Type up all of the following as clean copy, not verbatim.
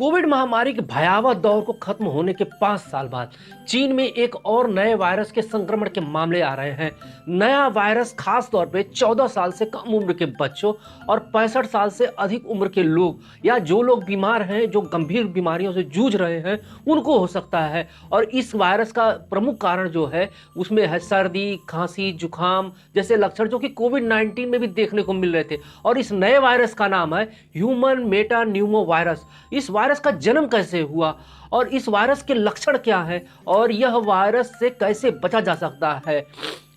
Covid महामारी के भयावह दौर को खत्म होने के 5 साल बाद चीन में एक और नए वायरस के संक्रमण के मामले आ रहे हैं। नया वायरस खास तौर पे 14 साल से कम उम्र के बच्चों और 65 साल से अधिक उम्र के लोग या जो लोग बीमार हैं, जो गंभीर बीमारियों से जूझ रहे हैं, उनको हो सकता है। और इस वायरस का प्रमुख कारण जो है उसमें है सर्दी, खांसी, जुकाम जैसे लक्षण जो कि कोविड-19 में भी देखने को मिल रहे थे। और इस नए वायरस का नाम है ह्यूमन मेटा न्यूमो वायरस। इस वायरस का जन्म कैसे हुआ और इस वायरस के लक्षण क्या है और यह वायरस से कैसे बचा जा सकता है,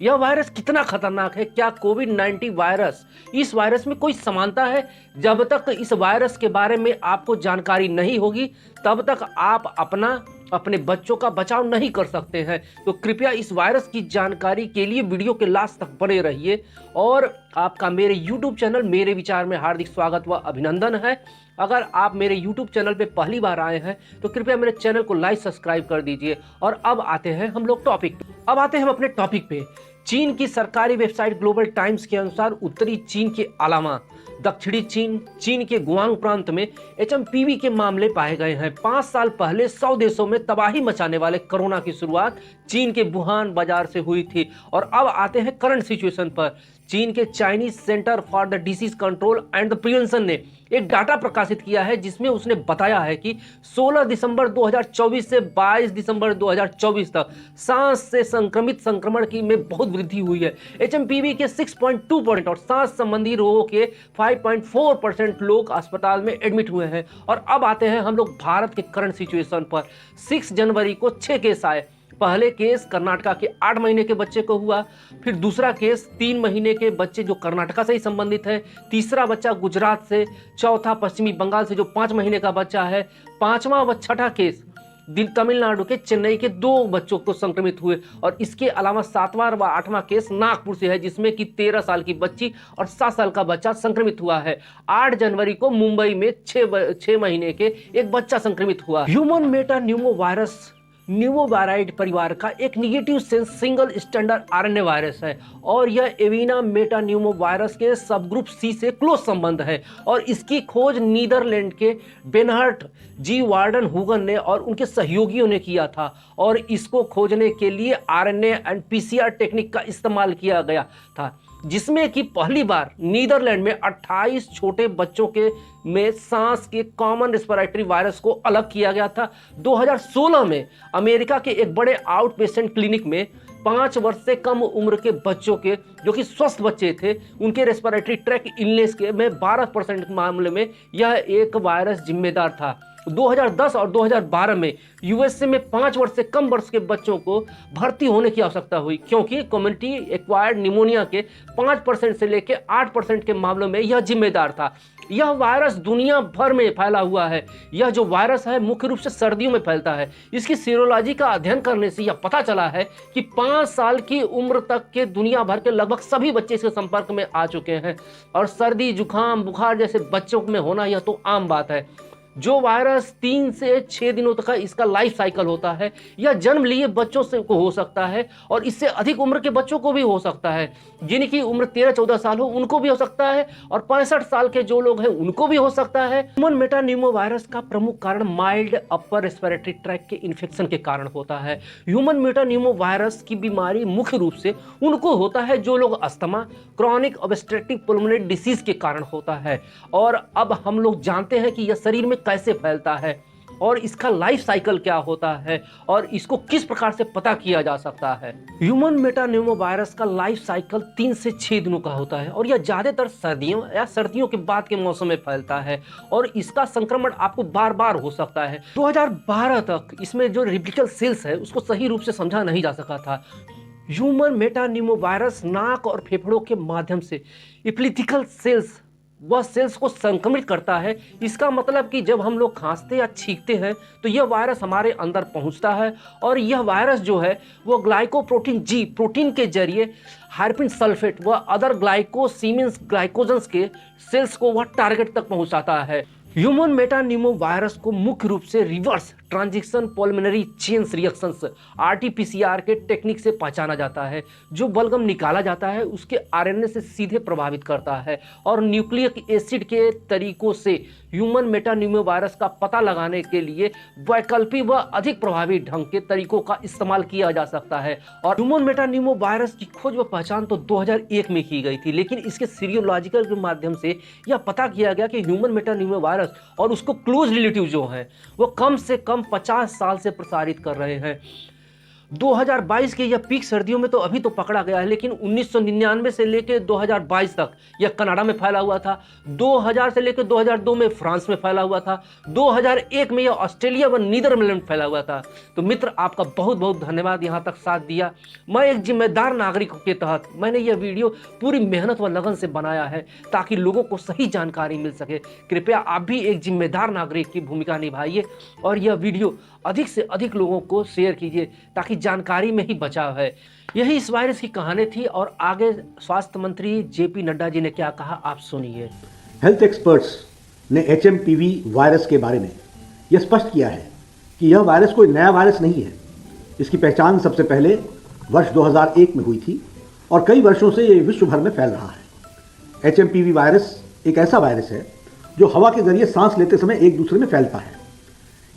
यह वायरस कितना खतरनाक है, क्या कोविड-19 वायरस इस वायरस में कोई समानता है। जब तक इस वायरस के बारे में आपको जानकारी नहीं होगी तब तक आप अपने बच्चों का बचाव नहीं कर सकते हैं। तो कृपया इस वायरस की जानकारी के लिए वीडियो के लास्ट तक बने रहिए। और आपका मेरे YouTube चैनल मेरे विचार में हार्दिक स्वागत व अभिनंदन है। अगर आप मेरे YouTube चैनल पे पहली बार आए हैं तो कृपया मेरे चैनल को लाइक सब्सक्राइब कर दीजिए। और अब आते हैं हम लोग टॉपिक पे। अब आते हैं हम अपने टॉपिक पे। चीन की सरकारी वेबसाइट ग्लोबल टाइम्स के अनुसार उत्तरी चीन के अलावा दक्षिणी चीन के गुआंग प्रांत में एचएमपीवी के मामले पाए गए हैं। 5 साल पहले 100 देशों में तबाही मचाने वाले कोरोना की शुरुआत चीन के वुहान बाजार से हुई थी। और अब आते हैं करंट सिचुएशन पर। चीन के Chinese centre for the disease control and the prevention ने एक डाटा प्रकाशित किया है जिसमें उसने बताया है कि 16 दिसंबर 2024 से 22 दिसंबर 2024 तक सांस से संक्रमित संक्रमण की में बहुत वृद्धि हुई है। एचएमपीवी के 6.2% और सांस संबंधी रोगों के 5.4% लोग अस्पताल में एडमिट हुए हैं। और अब आते हैं हम लोग भारत के करंट सिचुएशन पर। 6 जनवरी को 6 केस आए। पहले केस कर्नाटका के 8 महीने के बच्चे को हुआ, फिर दूसरा केस 3 महीने के बच्चे जो कर्नाटका से ही संबंधित है, तीसरा बच्चा गुजरात से, चौथा पश्चिमी बंगाल से जो 5 महीने का बच्चा है, पांचवा व छठा केस तमिलनाडु के चेन्नई के 2 बच्चों को संक्रमित हुए। और इसके अलावा 7वां व 8वां केस नागपुर से है जिसमें कि 13 साल की बच्ची और 7 साल का बच्चा संक्रमित हुआ है। 8 जनवरी को मुंबई में 6 महीने के एक बच्चा संक्रमित हुआ। ह्यूमन मेटा न्यूमो वायरस न्यूमोवायराइड परिवार का एक negative sense single standard RNA virus है और यह एविना मेटा न्यूमो वायरस के सबग्रुप सी से क्लोज संबंध है। और इसकी खोज नीदरलैंड के बेनहर्ट जी वार्डन हुगन ने और उनके सहयोगियों ने किया था। और इसको खोजने के लिए आरएनए एंड पीसीआर टेक्निक का इस्तेमाल किया गया था, जिसमें कि पहली बार नीदरलैंड में 28 छोटे बच्चों के में सांस के कॉमन रेस्पिरेटरी वायरस को अलग किया गया था। 2016 में अमेरिका के एक बड़े आउट पेशेंट क्लिनिक में 5 वर्ष से कम उम्र के बच्चों के जो कि स्वस्थ बच्चे थे उनके रेस्पिरेटरी ट्रैक इलनेस के में 12% मामले में यह एक वायरस जिम्मेदार था। 2010 और 2012 में यूएसए में 5 वर्ष से कम वर्ष के बच्चों को भर्ती होने की आवश्यकता हुई क्योंकि कम्युनिटी एक्वायर्ड निमोनिया के 5% से लेकर 8% के मामलों में यह जिम्मेदार था। यह वायरस दुनिया भर में फैला हुआ है। यह जो वायरस है मुख्य रूप से सर्दियों में फैलता है। इसकी सीरोलॉजी का अध्ययन करने से यह पता चला है कि 5 साल की उम्र तक के दुनिया भर के लगभग सभी बच्चे इसके संपर्क में आ चुके हैं। और सर्दी, जुकाम, बुखार जैसे बच्चों में होना यह तो आम बात है। जो वायरस 3 से 6 दिनों तक का इसका लाइफ साइकिल होता है, यह जन्म लिए बच्चों से को हो सकता है और इससे अधिक उम्र के बच्चों को भी हो सकता है। जिनकी उम्र 13-14 साल हो उनको भी हो सकता है और 65 साल के जो लोग हैं उनको भी हो सकता है। ह्यूमन मेटा न्यूमो वायरस का प्रमुख कारण माइल्ड अपर रेस्पिरेटरी ट्रैक के इन्फेक्शन के कारण होता है। ह्यूमन मेटा न्यूमो वायरस की बीमारी मुख्य रूप से उनको होता है जो लोग अस्थमा, क्रॉनिक ऑब्स्ट्रक्टिव पुल्मोनरी डिसीज के कारण होता है। और अब हम लोग जानते हैं कि यह शरीर में कैसे फैलता है और इसका लाइफ साइकिल क्या होता है और इसको किस प्रकार से पता किया जा सकता है। ह्यूमन मेटा न्यूमो वायरस का लाइफ साइकिल 3 से 6 दिनों का होता है और यह ज्यादातर सर्दियों या सर्दियों के बाद के मौसम में फैलता है और इसका संक्रमण आपको बार बार हो सकता है। 2012 तक इसमें जो रिप्लिकल सेल्स है उसको सही रूप से समझा नहीं जा सका था। ह्यूमन मेटा न्यूमो वायरस नाक और फेफड़ों के माध्यम से इप्लिथिकल सेल्स वह सेल्स को संक्रमित करता है। इसका मतलब कि जब हम लोग खांसते या छींकते हैं तो यह वायरस हमारे अंदर पहुंचता है और यह वायरस जो है वो ग्लाइकोप्रोटीन जी प्रोटीन के जरिए हाइड्रोजन सल्फेट व अदर ग्लाइकोसीमेंस ग्लाइकोजन्स के सेल्स को वह टारगेट तक पहुंचाता है। ह्यूमन मेटा न्यूमो वायरस को मुख्य रूप से reverse transition pulmonary chain reactions RTPCR के टेक्निक से पहचाना जाता है। जो बलगम निकाला जाता है उसके आरएनए से सीधे प्रभावित करता है और न्यूक्लिक एसिड के तरीकों से ह्यूमन मेटान्यूमो वायरस का पता लगाने के लिए वैकल्पिक व अधिक प्रभावी ढंग के तरीकों का इस्तेमाल किया जा सकता है। और ह्यूमन मेटान्यूमो वायरस की खोज व पहचान तो 2001 में की गई थी, लेकिन इसके सीरियोलॉजिकल के माध्यम से यह पता किया गया कि ह्यूमन मेटान्यूमो वायरस और उसको क्लोज रिलेटिव जो हैं वो कम से कम 50 साल से प्रसारित कर रहे हैं। 2022 के यह पीक सर्दियों में तो अभी तो पकड़ा गया है, लेकिन 1999 से लेकर 2022 तक यह कनाडा में फैला हुआ था। 2000 से लेकर 2002 में फ्रांस में फैला हुआ था। 2001 में यह ऑस्ट्रेलिया व नीदरलैंड में फैला हुआ था। तो मित्र, आपका बहुत बहुत धन्यवाद यहाँ तक साथ दिया। मैं एक जिम्मेदार नागरिक के तहत मैंने यह वीडियो पूरी मेहनत व लगन से बनाया है ताकि लोगों को सही जानकारी मिल सके। कृपया आप भी एक जिम्मेदार नागरिक की भूमिका निभाइए और यह वीडियो अधिक से अधिक लोगों को शेयर कीजिए ताकि जानकारी में ही बचाव है। यही इस वायरस की कहानी थी और आगे स्वास्थ्य मंत्री जेपी नड्डा जी ने क्या कहा, आप सुनिए। हेल्थ एक्सपर्ट्स ने एचएमपीवी वायरस के बारे में यह स्पष्ट किया है कि यह वायरस कोई नया वायरस नहीं है। इसकी पहचान सबसे पहले वर्ष 2001 में हुई थी और कई वर्षों से यह विश्व भर में फैल रहा है। एचएमपीवी वायरस एक ऐसा वायरस है जो हवा के जरिए सांस लेते समय एक दूसरे में फैलता है।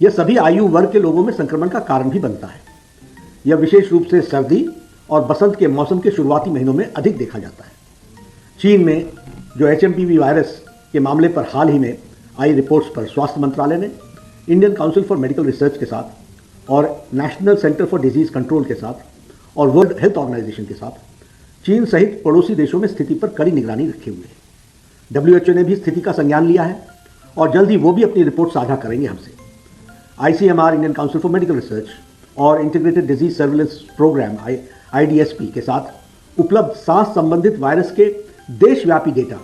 यह सभी आयु वर्ग के लोगों में संक्रमण का कारण भी बनता है। यह विशेष रूप से सर्दी और बसंत के मौसम के शुरुआती महीनों में अधिक देखा जाता है। चीन में जो एचएमपीवी वायरस के मामले पर हाल ही में आई रिपोर्ट्स पर स्वास्थ्य मंत्रालय ने Indian council for medical research के साथ और national centre for disease control के साथ और वर्ल्ड हेल्थ ऑर्गेनाइजेशन के साथ चीन सहित पड़ोसी देशों में स्थिति पर कड़ी निगरानी रखे हुए है। WHO ने भी स्थिति का संज्ञान लिया है और जल्द ही वो भी अपनी रिपोर्ट साझा करेंगे हमसे। ICMR Indian council for medical research और integrated disease surveillance programme IDSP के साथ उपलब्ध सांस संबंधित वायरस के देशव्यापी डेटा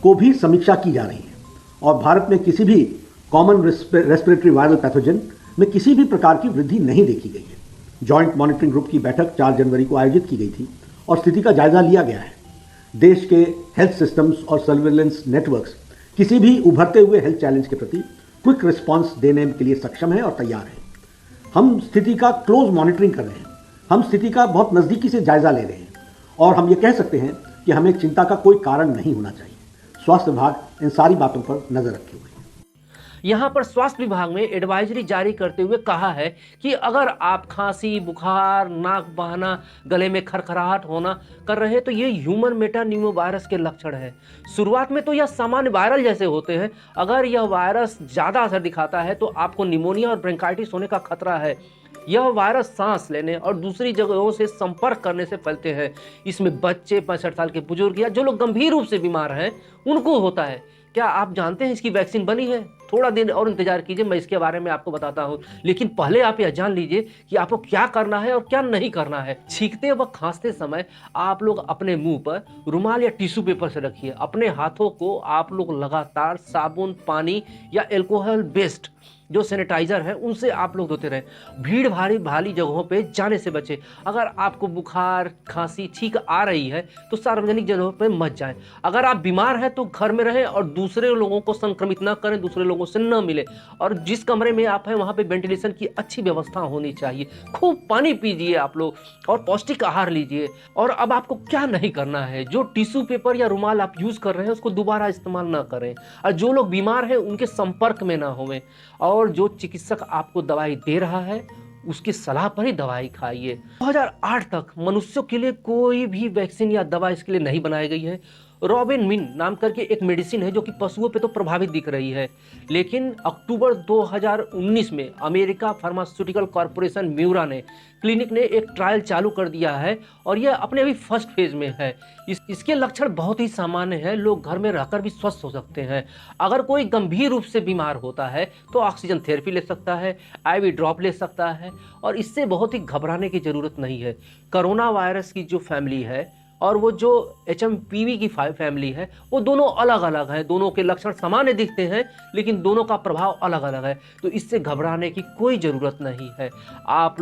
को भी समीक्षा की जा रही है और भारत में किसी भी कॉमन रेस्पिरेटरी वायरल पैथोजन में किसी भी प्रकार की वृद्धि नहीं देखी गई है। जॉइंट मॉनिटरिंग ग्रुप की बैठक 4 जनवरी को आयोजित की गई थी और स्थिति का जायजा लिया गया है। देश के हेल्थ सिस्टम्स और सर्विलेंस नेटवर्क्स किसी भी उभरते हुए हेल्थ चैलेंज के प्रति क्विक रिस्पांस देने के लिए सक्षम है और तैयार है। हम स्थिति का क्लोज मॉनिटरिंग कर रहे हैं। हम स्थिति का बहुत नज़दीकी से जायजा ले रहे हैं और हम ये कह सकते हैं कि हमें चिंता का कोई कारण नहीं होना चाहिए। स्वास्थ्य विभाग इन सारी बातों पर नजर रखे हुए है। यहाँ पर स्वास्थ्य विभाग में एडवाइजरी जारी करते हुए कहा है कि अगर आप खांसी, बुखार, नाक बहना, गले में खरखराहट होना कर रहे हैं तो ये ह्यूमन मेटान्यूमो वायरस के लक्षण है। शुरुआत में तो यह सामान्य वायरल जैसे होते हैं। अगर यह वायरस ज़्यादा असर दिखाता है तो आपको निमोनिया और ब्रोंकाइटिस होने का खतरा है। यह वायरस सांस लेने और दूसरी जगहों से संपर्क करने से फैलते हैं। इसमें बच्चे, 65 साल के बुजुर्ग या जो लोग गंभीर रूप से बीमार हैं उनको होता है। क्या आप जानते हैं इसकी वैक्सीन बनी है? थोड़ा दिन और इंतजार कीजिए, मैं इसके बारे में आपको बताता हूँ। लेकिन पहले आप यह जान लीजिए कि आपको क्या करना है और क्या नहीं करना है। छींकते व खांसते समय आप लोग अपने मुंह पर रुमाल या टिश्यू पेपर से रखिए। अपने हाथों को आप लोग लगातार साबुन, पानी या एल्कोहल बेस्ड जो सैनिटाइजर है उनसे आप लोग धोते रहें। भीड़ भारी जगहों पे जाने से बचें। अगर आपको बुखार, खांसी, छींक आ रही है तो सार्वजनिक जगहों पे मत जाएं। अगर आप बीमार हैं तो घर में रहें और दूसरे लोगों को संक्रमित न करें, दूसरे लोगों से न मिले। और जिस कमरे में आप हैं वहाँ पे वेंटिलेशन की अच्छी व्यवस्था होनी चाहिए। खूब पानी पीजिए आप लोग और पौष्टिक आहार लीजिए। और अब आपको क्या नहीं करना है, जो टिश्यू पेपर या रुमाल आप यूज़ कर रहे हैं उसको दोबारा इस्तेमाल ना करें और जो लोग बीमार हैं उनके संपर्क में ना होवें। और जो चिकित्सक आपको दवाई दे रहा है उसकी सलाह पर ही दवाई खाइए। 2008 तक मनुष्यों के लिए कोई भी वैक्सीन या दवा इसके लिए नहीं बनाई गई है। रोबिनमिन नाम करके एक मेडिसिन है जो कि पशुओं पे तो प्रभावित दिख रही है, लेकिन अक्टूबर 2019 में अमेरिका फार्मास्यूटिकल कॉरपोरेशन म्यूरा ने क्लिनिक ने एक ट्रायल चालू कर दिया है और यह अपने अभी फर्स्ट फेज में है। इसके लक्षण बहुत ही सामान्य हैं। लोग घर में रहकर भी स्वस्थ हो सकते हैं। अगर कोई गंभीर रूप से बीमार होता है तो ऑक्सीजन थेरेपी ले सकता है, IV ड्रॉप ले सकता है और इससे बहुत ही घबराने की ज़रूरत नहीं है। कोरोना वायरस की जो फैमिली है और वो जो HMPV की फैमिली है वो दोनों अलग अलग हैं। दोनों के लक्षण सामान्य दिखते हैं लेकिन दोनों का प्रभाव अलग अलग है। तो इससे घबराने की कोई ज़रूरत नहीं है। आप